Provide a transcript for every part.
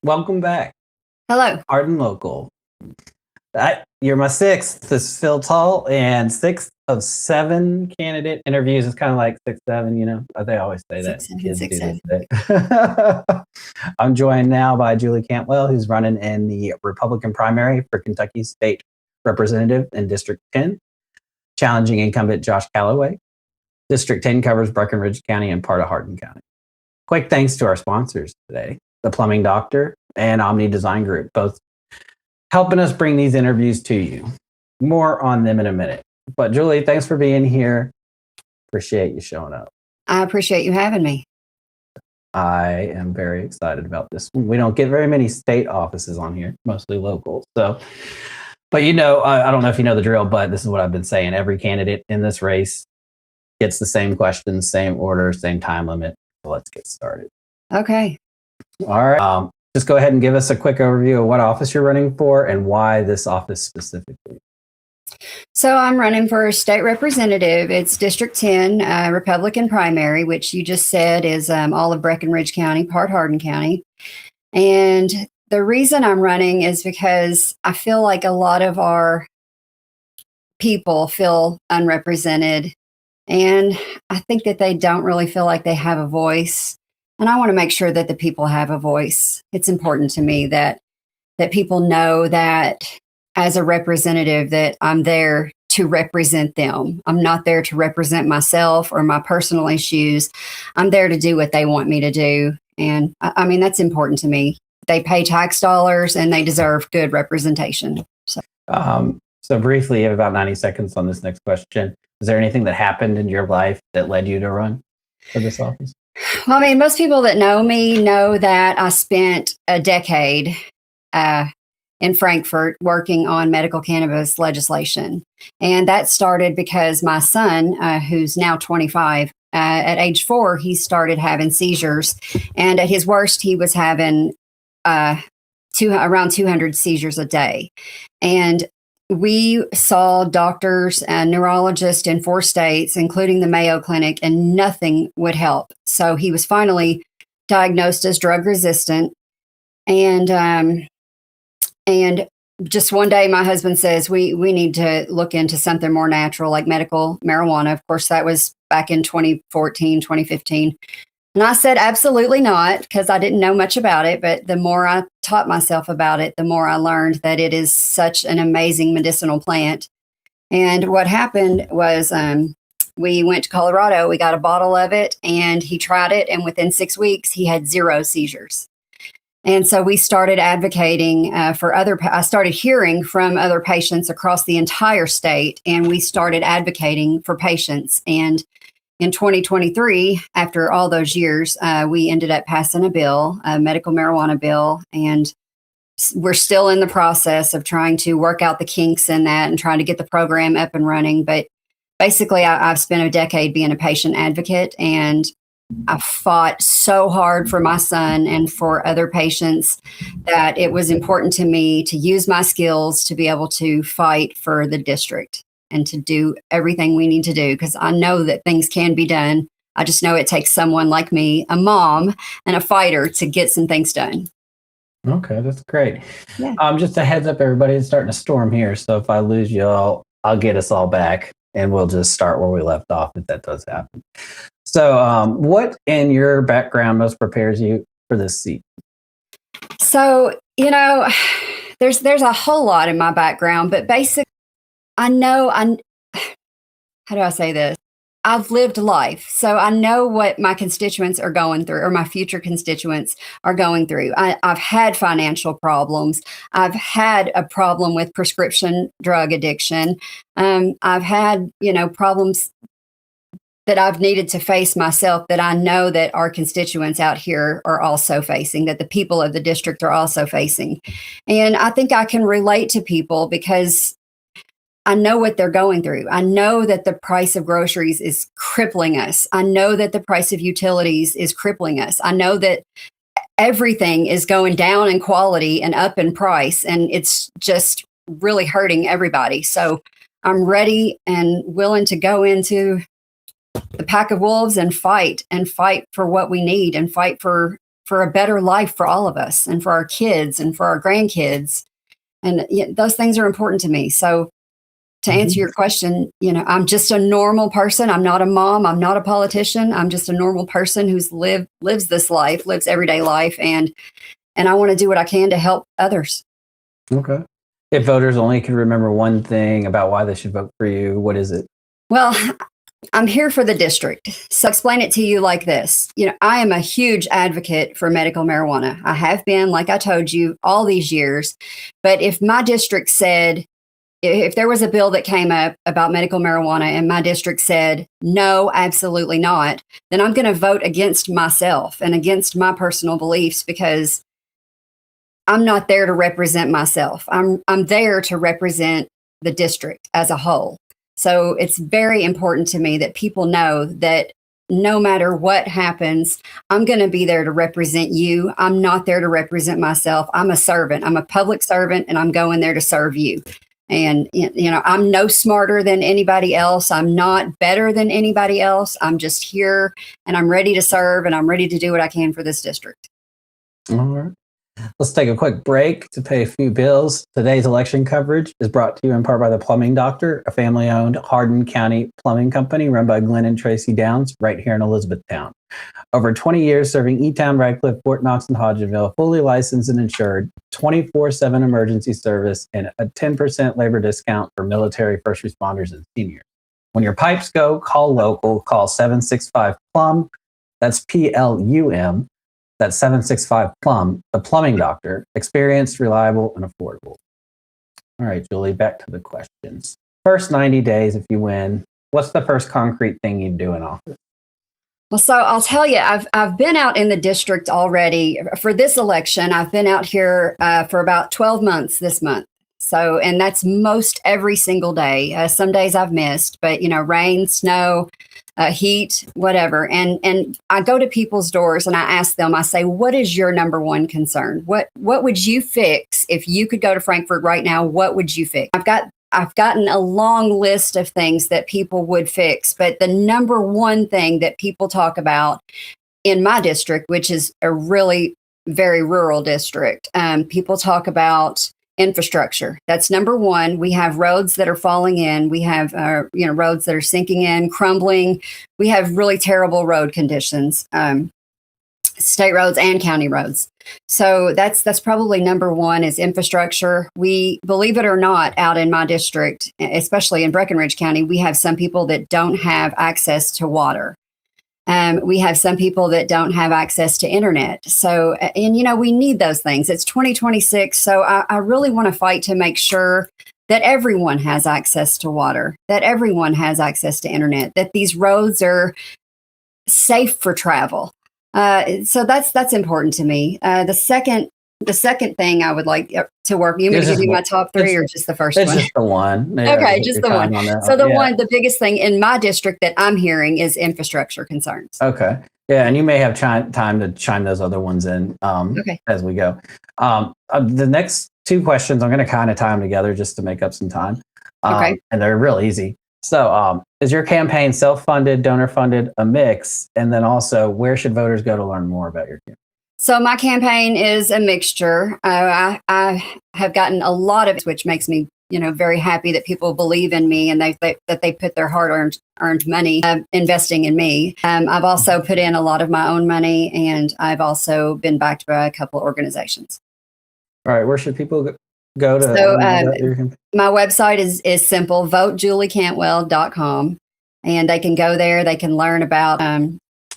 Welcome back. Hello. Hardin Local. You're my sixth. This is Phil Tall, and sixth of 7 candidate interviews. It's kind of like 6, 7, you know. They always say that. 6, 7. I'm joined now by Julie Cantwell, who's running in the Republican primary for Kentucky State Representative in District 10, challenging incumbent Josh Calloway. District 10 covers Breckinridge County and part of Hardin County. Quick thanks to our sponsors today, The Plumbing Doctor and Omni Design Group, both helping us bring these interviews to you. More on them in a minute. But Julie, thanks for being here. Appreciate you showing up. I appreciate you having me. I am very excited about this one. We don't get very many state offices on here, mostly local. So, but you know, I don't know if you know the drill, but this is what I've been saying. Every candidate in this race gets the same questions, same order, same time limit. So let's get started. Okay. All right. Just go ahead and give us a quick overview of what office you're running for and why this office specifically. So I'm running for state representative. It's District 10, Republican primary, which you just said is all of Breckinridge County, part Hardin County. And the reason I'm running is because I feel like a lot of our people feel unrepresented. And I think that they don't really feel like they have a voice. And I want to make sure that the people have a voice. It's important to me that people know that as a representative that I'm there to represent them. I'm not there to represent myself or my personal issues. I'm there to do what they want me to do. And I mean, that's important to me. They pay tax dollars and they deserve good representation. So briefly, you have about 90 seconds on this next question. Is there anything that happened in your life that led you to run for this office? Well, I mean, most people that know me know that I spent a decade in Frankfort working on medical cannabis legislation. And that started because my son, who's now 25, at age 4, he started having seizures. And at his worst, he was having around 200 seizures a day. And we saw doctors and neurologists in 4 states, including the Mayo Clinic, and nothing would help. So he was finally diagnosed as drug resistant. And just one day, my husband says, we need to look into something more natural, like medical marijuana. Of course, that was back in 2014, 2015. And I said, absolutely not, because I didn't know much about it. But the more I taught myself about it, the more I learned that it is such an amazing medicinal plant. And what happened was we went to Colorado, we got a bottle of it, and he tried it. And within 6 weeks, he had 0 seizures. And so we started advocating I started hearing from other patients across the entire state, and we started advocating for patients. And in 2023, after all those years, we ended up passing a bill, a medical marijuana bill, and we're still in the process of trying to work out the kinks in that and trying to get the program up and running. But basically, I've spent a decade being a patient advocate, and I fought so hard for my son and for other patients that it was important to me to use my skills to be able to fight for the district and to do everything we need to do, because I know that things can be done. I just know it takes someone like me, a mom and a fighter, to get some things done. Okay, that's great. Yeah. Just a heads up, everybody, it's starting to storm here. So if I lose you all, I'll get us all back and we'll just start where we left off if that does happen. So what in your background most prepares you for this seat? So, you know, there's a whole lot in my background, but basically, how do I say this? I've lived life, so I know what my constituents are going through, or my future constituents are going through. I've had financial problems. I've had a problem with prescription drug addiction. I've had, problems that I've needed to face myself that I know that our constituents out here are also facing, that the people of the district are also facing. And I think I can relate to people because I know what they're going through. I know that the price of groceries is crippling us. I know that the price of utilities is crippling us. I know that everything is going down in quality and up in price, and it's just really hurting everybody. So I'm ready and willing to go into the pack of wolves and fight for what we need and fight for for a better life for all of us and for our kids and for our grandkids. And those things are important to me. So to answer your question, I'm just a normal person. I'm not a mom. I'm not a politician. I'm just a normal person who's lives this life, lives everyday life. And I want to do what I can to help others. Okay. If voters only could remember one thing about why they should vote for you, what is it? Well, I'm here for the district. So explain it to you like this. I am a huge advocate for medical marijuana. I have been, like I told you, all these years. But if my district said, if there was a bill that came up about medical marijuana and my district said, no, absolutely not, then I'm going to vote against myself and against my personal beliefs, because I'm not there to represent myself. I'm there to represent the district as a whole. So it's very important to me that people know that no matter what happens, I'm going to be there to represent you. I'm not there to represent myself. I'm a servant. I'm a public servant, and I'm going there to serve you. And, I'm no smarter than anybody else. I'm not better than anybody else. I'm just here, and I'm ready to serve, and I'm ready to do what I can for this district. All right. Let's take a quick break to pay a few bills. Today's election coverage is brought to you in part by the Plumbing Doctor, a family-owned Hardin County plumbing company run by Glenn and Tracy Downs right here in Elizabethtown. Over 20 years serving E-Town, Radcliffe, Fort Knox, and Hodgenville, fully licensed and insured, 24/7 emergency service, and a 10% labor discount for military, first responders, and seniors. When your pipes go, call local. Call 765-PLUM. That's PLUM. That's 765-PLUM, the Plumbing Doctor, experienced, reliable, and affordable. All right, Julie, back to the questions. First 90 days, if you win, what's the first concrete thing you'd do in office? Well, so I'll tell you, I've been out in the district already for this election. I've been out here for about 12 months this month. So, and that's most every single day. Some days I've missed, but rain, snow, heat, whatever. And I go to people's doors and I ask them, I say, what is your number one concern? What would you fix if you could go to Frankfort right now? What would you fix? I've gotten a long list of things that people would fix, but the number one thing that people talk about in my district, which is a really very rural district, people talk about infrastructure. That's number one. We have roads that are falling in. We have, roads that are sinking in, crumbling. We have really terrible road conditions, state roads and county roads. So that's probably number one is infrastructure. We, believe it or not, out in my district, especially in Breckinridge County, we have some people that don't have access to water. We have some people that don't have access to internet. So, and we need those things. It's 2026. So I really want to fight to make sure that everyone has access to water, that everyone has access to internet, that these roads are safe for travel. So that's important to me. The second thing I would like to work. You want me to give you my top three or just the first one? It's just the one. Yeah, okay, just the one. So the biggest thing in my district that I'm hearing is infrastructure concerns. Okay. Yeah, and you may have time to chime those other ones in as we go. The next two questions, I'm going to kind of tie them together just to make up some time. And they're real easy. So is your campaign self-funded, donor-funded, a mix? And then also, where should voters go to learn more about your campaign? So my campaign is a mixture. I have gotten a lot of it, which makes me, very happy that people believe in me and that they put their hard-earned money investing in me. I've also put in a lot of my own money, and I've also been backed by a couple of organizations. All right, where should people go to? So my website is simple, votejulieCantwell.com, and they can go there. They can learn about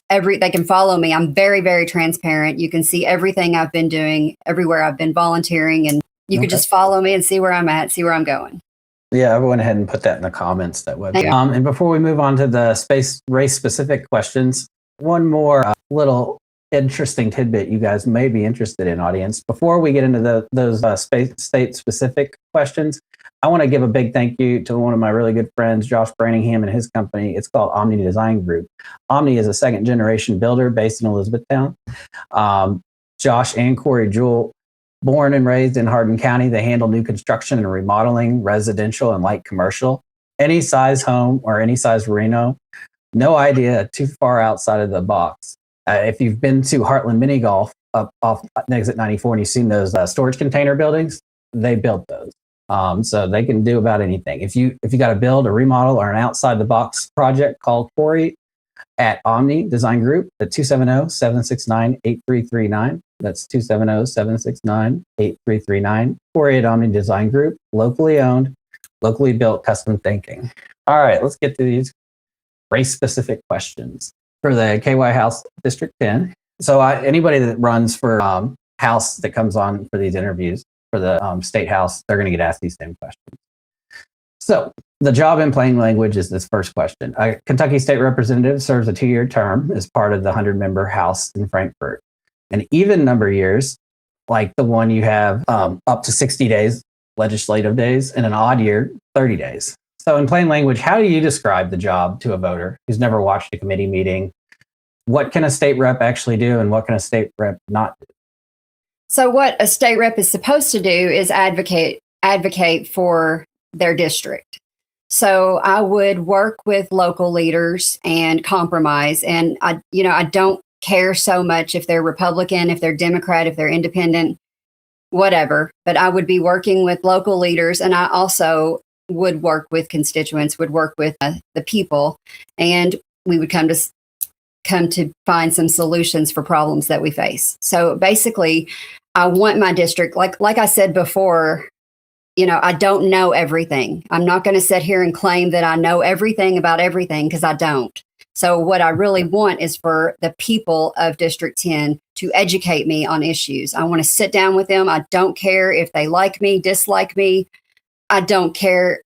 they can follow me. I'm very, very transparent. You can see everything I've been doing, everywhere I've been volunteering, and you could just follow me and see where I'm at, see where I'm going. Yeah, I went ahead and put that in the comments, that website. And before we move on to the race-specific questions, one more little interesting tidbit you guys may be interested in, audience. Before we get into those state-specific questions, I want to give a big thank you to one of my really good friends, Josh Calloway, and his company. It's called Omni Design Group. Omni is a second-generation builder based in Elizabethtown. Josh and Corey Jewell, born and raised in Hardin County, they handle new construction and remodeling, residential and light commercial, any size home or any size reno. No idea too far outside of the box. If you've been to Heartland Mini Golf up off exit 94 and you've seen those storage container buildings, they built those. So they can do about anything. If you got to build a remodel or an outside the box project, call Corey at Omni Design Group at 270-769-8339. That's 270-769-8339. Corey at Omni Design Group, locally owned, locally built, custom thinking. All right, let's get to these race-specific questions for the KY House District 10. So anybody that runs for House that comes on for these interviews for the State House, they're going to get asked these same questions. So the job in plain language is this first question. A Kentucky State Representative serves a 2-year term as part of the 100-member House in Frankfort. An even number of years, like the one you have up to 60 days, legislative days, and an odd year, 30 days. So in plain language, how do you describe the job to a voter who's never watched a committee meeting? What can a state rep actually do and what can a state rep not do? So what a state rep is supposed to do is advocate for their district. So I would work with local leaders and compromise. And I don't care so much if they're Republican, if they're Democrat, if they're independent, whatever. But I would be working with local leaders, and I also would work with constituents, would work with the people, and we would come to find some solutions for problems that we face. So basically, I want my district, like I said before, I don't know everything. I'm not going to sit here and claim that I know everything about everything because I don't. So what I really want is for the people of District 10 to educate me on issues. I want to sit down with them. I don't care if they like me, dislike me. I don't care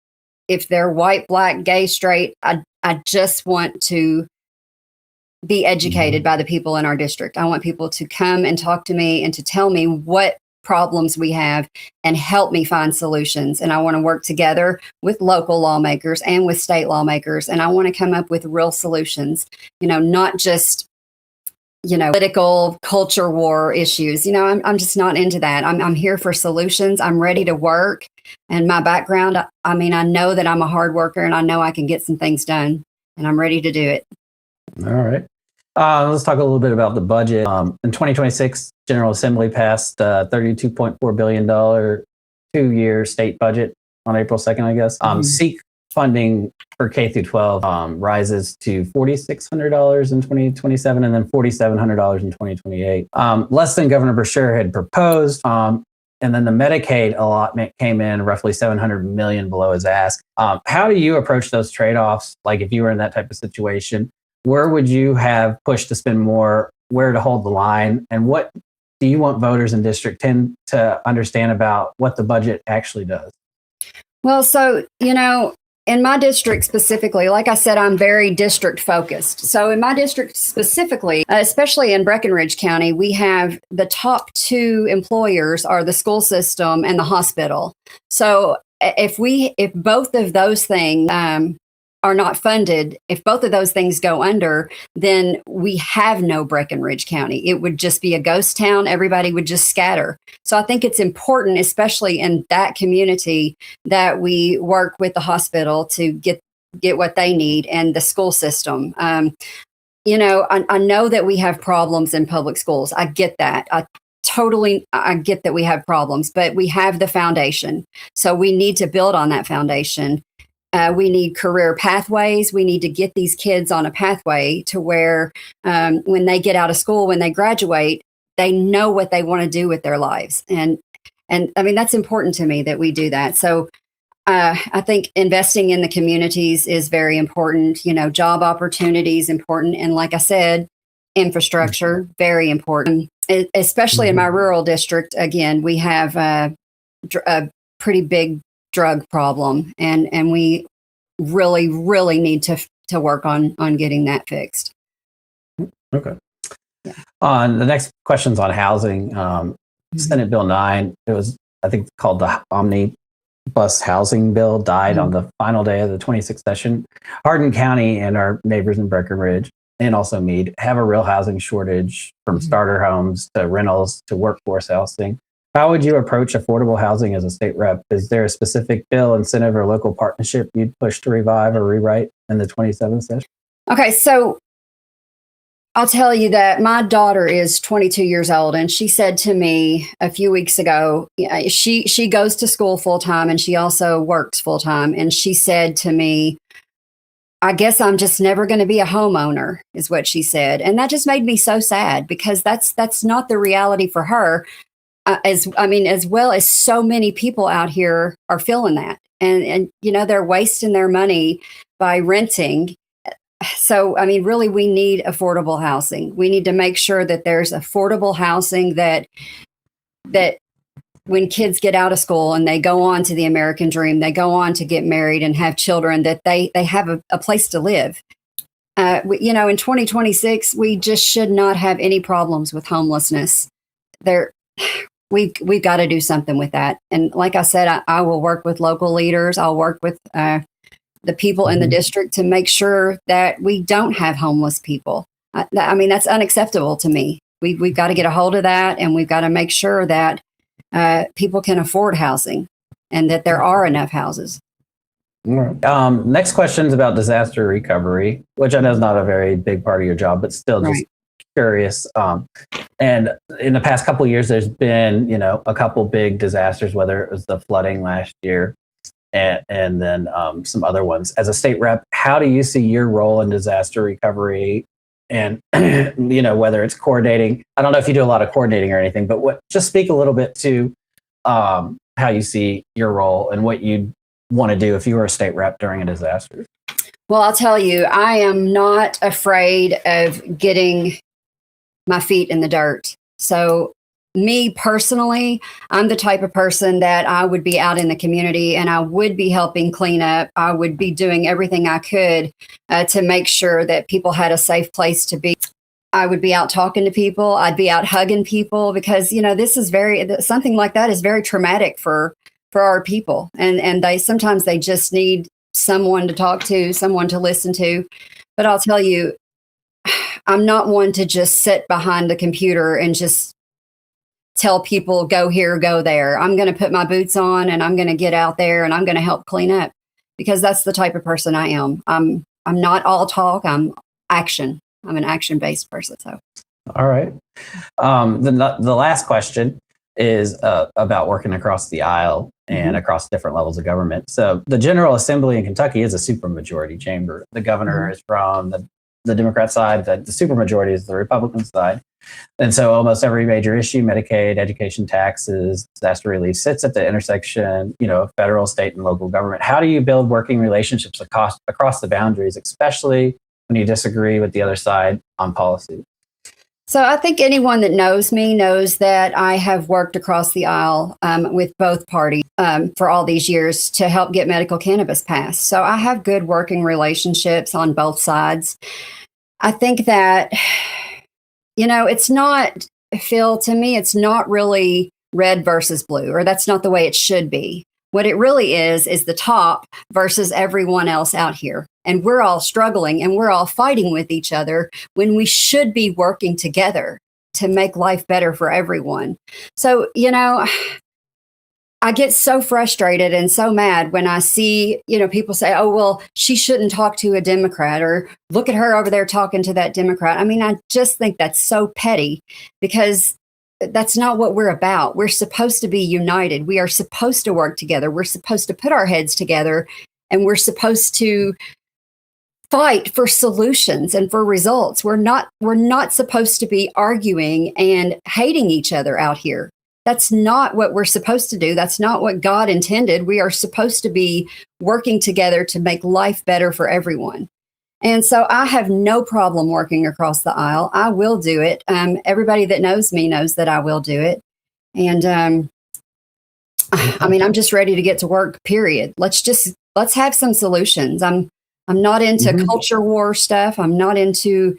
if they're white, black, gay, straight. I just want to be educated by the people in our district. I want people to come and talk to me and to tell me what problems we have and help me find solutions. And I want to work together with local lawmakers and with state lawmakers. And I want to come up with real solutions, not just, political culture war issues. I'm just not into that. I'm here for solutions. I'm ready to work. And my background, I know that I'm a hard worker and I know I can get some things done and I'm ready to do it. All right. Let's talk a little bit about the budget. In 2026, General Assembly passed a $32.4 billion 2-year state budget on April 2nd, I guess. SEEK funding for K through 12 rises to $4,600 in 2027 and then $4,700 in 2028. Less than Governor Brasher had proposed. And then the Medicaid allotment came in roughly $700 million below his ask. How do you approach those trade-offs? Like if you were in that type of situation, where would you have pushed to spend more, where to hold the line, and what do you want voters in District 10 to understand about what the budget actually does? Well, so, in my district specifically, like I said, I'm very district focused. So in my district specifically, especially in Breckinridge County, we have the top 2 employers are the school system and the hospital. So if both of those things are not funded, if both of those things go under, then we have no Breckinridge County. It would just be a ghost town. Everybody would just scatter. So I think it's important, especially in that community, that we work with the hospital to get what they need and the school system. I know that we have problems in public schools. I get that. I get that we have problems, but we have the foundation. So we need to build on that foundation. We need career pathways. We need to get these kids on a pathway to where when they get out of school, when they graduate, they know what they want to do with their lives. And that's important to me that we do that. So I think investing in the communities is very important. Job opportunities important. And like I said, infrastructure, very important, especially in my rural district. Again, we have a pretty big drug problem, and we really, really need to work on getting that fixed. Okay. Yeah. The next question's on housing. Senate Bill 9, it was, I think, called the Omnibus Housing Bill, died on the final day of the 26th session. Hardin County and our neighbors in Breckenridge and also Meade have a real housing shortage, from starter homes to rentals to workforce housing. How would you approach affordable housing as a state rep? Is there a specific bill, incentive, or local partnership you'd push to revive or rewrite in the 27th session? Okay, so I'll tell you that my daughter is 22 years old, and she said to me a few weeks ago, she goes to school full time and she also works full time. And she said to me, I guess I'm just never going to be a homeowner, is what she said. And that just made me so sad, because that's not the reality for her. As well as so many people out here are feeling that. And they're wasting their money by renting. So, really, we need affordable housing. We need to make sure that there's affordable housing that when kids get out of school and they go on to the American dream, they go on to get married and have children, that they have a place to live. In 2026, we just should not have any problems with homelessness. We've got to do something with that. And like I said, I will work with local leaders. I'll work with the people in the district to make sure that we don't have homeless people. That's unacceptable to me. We've got to get a hold of that, and we've got to make sure that people can afford housing and that there are enough houses. Next question is about disaster recovery, which I know is not a very big part of your job, but still just curious. And in the past couple of years, there's been, a couple big disasters, whether it was the flooding last year and then some other ones. As a state rep, how do you see your role in disaster recovery? And, whether it's coordinating, I don't know if you do a lot of coordinating or anything, but just speak a little bit to how you see your role and what you'd want to do if you were a state rep during a disaster. Well, I'll tell you, I am not afraid of getting my feet in the dirt. So me personally, I'm the type of person that I would be out in the community and I would be helping clean up. I would be doing everything I could to make sure that people had a safe place to be. I would be out talking to people. I'd be out hugging people, because, this is something like that is very traumatic for our people. And sometimes they just need someone to talk to, someone to listen to. But I'll tell you, I'm not one to just sit behind the computer and just tell people, go here, go there. I'm going to put my boots on and I'm going to get out there and I'm going to help clean up, because that's the type of person I am. I'm not all talk. I'm action. I'm an action-based person. So, all right. The last question is about working across the aisle and across different levels of government. So the General Assembly in Kentucky is a supermajority chamber. The governor is from the Democrat side, the supermajority is the Republican side. And so almost every major issue, Medicaid, education, taxes, disaster relief, sits at the intersection, of federal, state, and local government. How do you build working relationships across the boundaries, especially when you disagree with the other side on policy? So I think anyone that knows me knows that I have worked across the aisle with both parties for all these years to help get medical cannabis passed. So I have good working relationships on both sides. I think that, it's not, Phil, to me, it's not really red versus blue, or that's not the way it should be. What it really is the top versus everyone else out here. And we're all struggling and we're all fighting with each other when we should be working together to make life better for everyone. So, I get so frustrated and so mad when I see, people say, oh, well, she shouldn't talk to a Democrat, or look at her over there talking to that Democrat. I just think that's so petty, because that's not what we're about. We're supposed to be united. We are supposed to work together. We're supposed to put our heads together, and we're supposed to fight for solutions and for results. We're not supposed to be arguing and hating each other out here. That's not what we're supposed to do. That's not what God intended. We are supposed to be working together to make life better for everyone. And so I have no problem working across the aisle. I will do it. Everybody that knows me knows that I will do it. And I'm just ready to get to work, period. Let's have some solutions. I'm not into culture war stuff. I'm not into,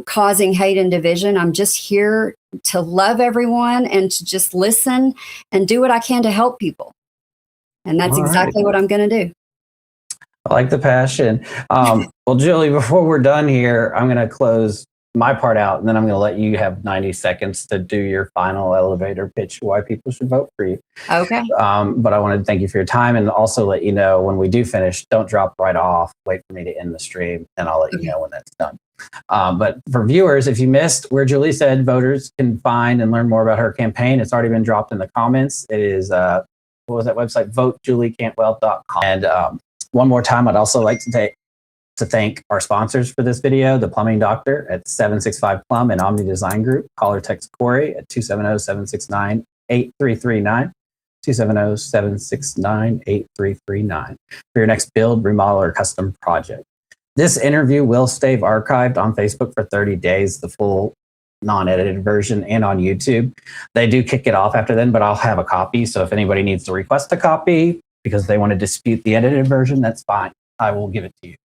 causing hate and division. I'm just here to love everyone and to just listen and do what I can to help people. And that's exactly what I'm going to do. I like the passion. Well, Julie, before we're done here, I'm going to close my part out, and then I'm going to let you have 90 seconds to do your final elevator pitch why people should vote for you. Okay. But I wanted to thank you for your time and also let you know when we do finish, don't drop right off. Wait for me to end the stream, and I'll let you know when that's done. But for viewers, if you missed where Julie said voters can find and learn more about her campaign, it's already been dropped in the comments. It is, what was that website? VoteJulieCantwell.com. And one more time, I'd also like to thank our sponsors for this video, The Plumbing Doctor at 765 Plum and Omni Design Group. Call or text Corey at 270-769-8339, 270-769-8339 for your next build, remodel, or custom project. This interview will stay archived on Facebook for 30 days, the full non-edited version, and on YouTube. They do kick it off after then, but I'll have a copy. So if anybody needs to request a copy because they want to dispute the edited version, that's fine. I will give it to you.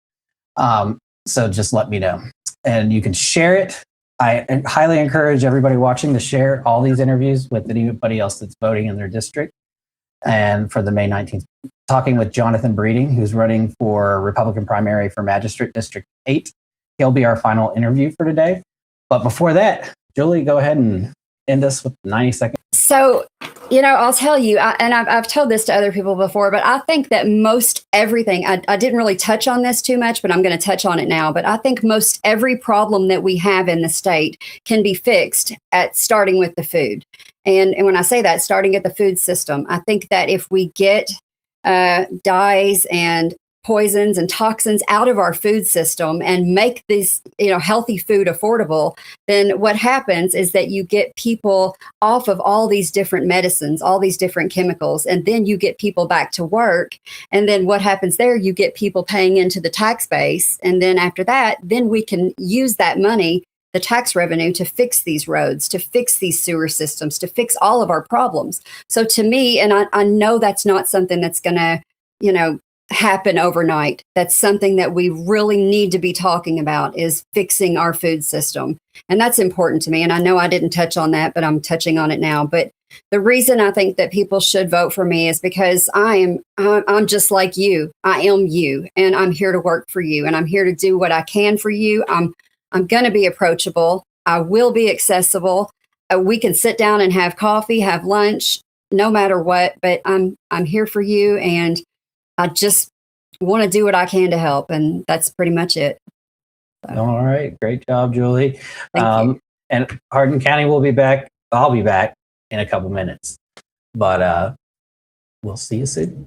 So just let me know. And you can share it. I highly encourage everybody watching to share all these interviews with anybody else that's voting in their district. And for the May 19th, talking with Jonathan Breeding, who's running for Republican primary for Magistrate District 8. He'll be our final interview for today. But before that, Julie, go ahead and end us with 90 seconds. So, I'll tell you, and I've told this to other people before, but I think that most everything, I didn't really touch on this too much, but I'm going to touch on it now. But I think most every problem that we have in the state can be fixed at starting with the food. And when I say that, starting at the food system, I think that if we get dyes and poisons and toxins out of our food system and make this, healthy food affordable, then what happens is that you get people off of all these different medicines, all these different chemicals, and then you get people back to work. And then what happens there, you get people paying into the tax base. And then after that, then we can use that money, the tax revenue, to fix these roads, to fix these sewer systems, to fix all of our problems. So to me, and I know that's not something that's going to, happen overnight. That's something that we really need to be talking about, is fixing our food system. And that's important to me. And I know I didn't touch on that, but I'm touching on it now. But the reason I think that people should vote for me is because I'm just like you. I am you, and I'm here to work for you, and I'm here to do what I can for you. I'm going to be approachable. I will be accessible. We can sit down and have coffee, have lunch, no matter what, but I'm here for you, and I just want to do what I can to help, and that's pretty much it. So. All right. Great job, Julie. Thank you. And Hardin County will be back. I'll be back in a couple minutes, but we'll see you soon.